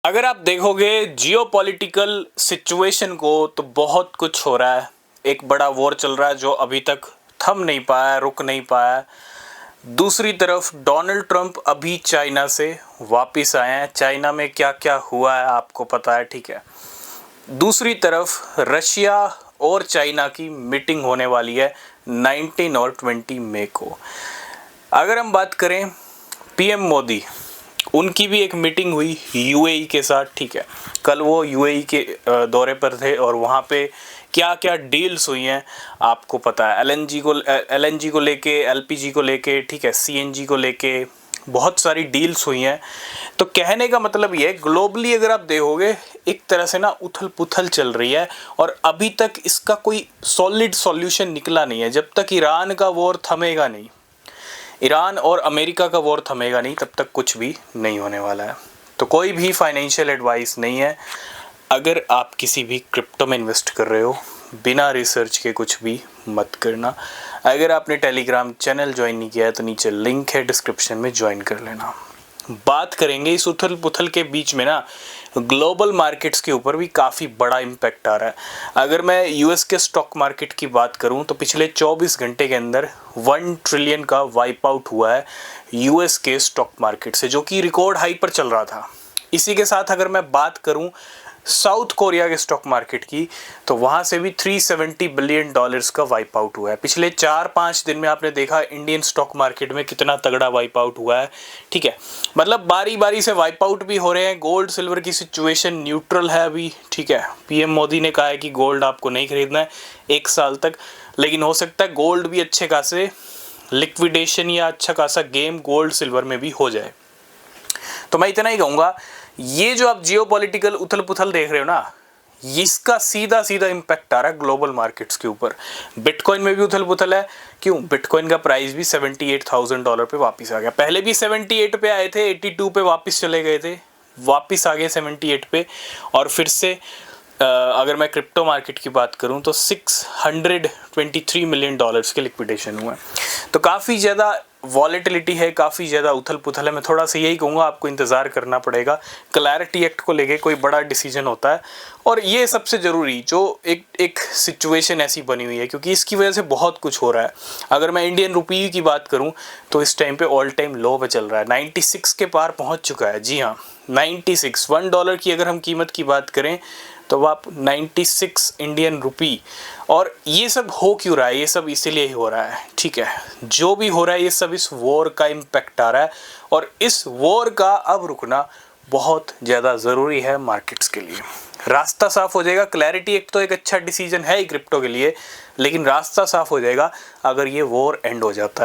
अगर आप देखोगे जियोपॉलिटिकल सिचुएशन को तो बहुत कुछ हो रहा है। एक बड़ा वॉर चल रहा है जो अभी तक थम नहीं पाया, रुक नहीं पाया। दूसरी तरफ डोनाल्ड ट्रंप अभी चाइना से वापस आए हैं। चाइना में क्या क्या हुआ है आपको पता है, ठीक है। दूसरी तरफ रशिया और चाइना की मीटिंग होने वाली है 19 और 20 मई को। अगर हम बात करें पीएम मोदी, उनकी भी एक मीटिंग हुई यूएई के साथ, ठीक है। कल वो यूएई के दौरे पर थे और वहाँ पे क्या क्या डील्स हुई हैं आपको पता है। एलएनजी को लेके, एलपीजी को लेके, ठीक है, सीएनजी को लेके बहुत सारी डील्स हुई हैं। तो कहने का मतलब ये है, ग्लोबली अगर आप देखोगे एक तरह से ना उथल पुथल चल रही है और अभी तक इसका कोई सॉलिड सॉल्यूशन निकला नहीं है। जब तक ईरान का वॉर थमेगा नहीं, ईरान और अमेरिका का वॉर थमेगा नहीं, तब तक कुछ भी नहीं होने वाला है। तो कोई भी फाइनेंशियल एडवाइस नहीं है। अगर आप किसी भी क्रिप्टो में इन्वेस्ट कर रहे हो, बिना रिसर्च के कुछ भी मत करना। अगर आपने टेलीग्राम चैनल ज्वाइन नहीं किया है तो नीचे लिंक है डिस्क्रिप्शन में, ज्वाइन कर लेना। बात करेंगे इस उथल पुथल के बीच में ना ग्लोबल मार्केट्स के ऊपर भी काफ़ी बड़ा इम्पैक्ट आ रहा है। अगर मैं यूएस के स्टॉक मार्केट की बात करूं तो पिछले 24 घंटे के अंदर 1 ट्रिलियन का वाइप आउट हुआ है यूएस के स्टॉक मार्केट से, जो कि रिकॉर्ड हाई पर चल रहा था। इसी के साथ अगर मैं बात करूं साउथ कोरिया के स्टॉक मार्केट की, तो वहाँ से भी $370 बिलियन का वाइप आउट हुआ है। पिछले 4-5 दिन में आपने देखा इंडियन स्टॉक मार्केट में कितना तगड़ा वाइप आउट हुआ है, ठीक है। मतलब बारी बारी से वाइप आउट भी हो रहे हैं। गोल्ड सिल्वर की सिचुएशन न्यूट्रल है अभी, ठीक है। पीएम मोदी ने कहा है कि गोल्ड आपको नहीं खरीदना है 1 साल तक, लेकिन हो सकता है गोल्ड भी अच्छे खासे लिक्विडेशन या अच्छा खासा गेम गोल्ड सिल्वर में भी हो जाए। तो मैं इतना ही कहूँगा, ये जो आप जियोपॉलिटिकल उथल पुथल देख रहे हो ना, इसका सीधा सीधा इम्पैक्ट आ रहा है ग्लोबल मार्केट्स के ऊपर। बिटकॉइन में भी उथल पुथल है। क्यों? बिटकॉइन का प्राइस भी $78,000 पे वापस आ गया। पहले भी 78 पे आए थे, 82 पे वापस चले गए थे, वापस आ गए 78 पे। और फिर से अगर मैं क्रिप्टो मार्केट की बात करूं तो $623 मिलियन के लिक्विडेशन हुआ है। तो काफ़ी ज़्यादा वॉलेटिलिटी है, काफ़ी ज़्यादा उथल पुथल है। मैं थोड़ा सा यही कहूँगा, आपको इंतज़ार करना पड़ेगा। क्लैरिटी एक्ट को लेके कोई बड़ा डिसीजन होता है और ये सबसे ज़रूरी जो एक सिचुएशन ऐसी बनी हुई है, क्योंकि इसकी वजह से बहुत कुछ हो रहा है। अगर मैं इंडियन रुपये की बात करूं तो इस टाइम पे ऑल टाइम लो पे चल रहा है, 96 के पार पहुंच चुका है। जी हाँ, 96। $1 की अगर हम कीमत की बात करें तो आप 96 इंडियन रुपी। और ये सब हो क्यों रहा है? ये सब इसीलिए ही हो रहा है, ठीक है। जो भी हो रहा है ये सब इस वॉर का इम्पैक्ट आ रहा है और इस वॉर का अब रुकना बहुत ज़्यादा ज़रूरी है मार्केट्स के लिए। रास्ता साफ हो जाएगा। क्लैरिटी एक तो एक अच्छा डिसीजन है ही क्रिप्टो के लिए, लेकिन रास्ता साफ हो जाएगा अगर ये वॉर एंड हो जाता है।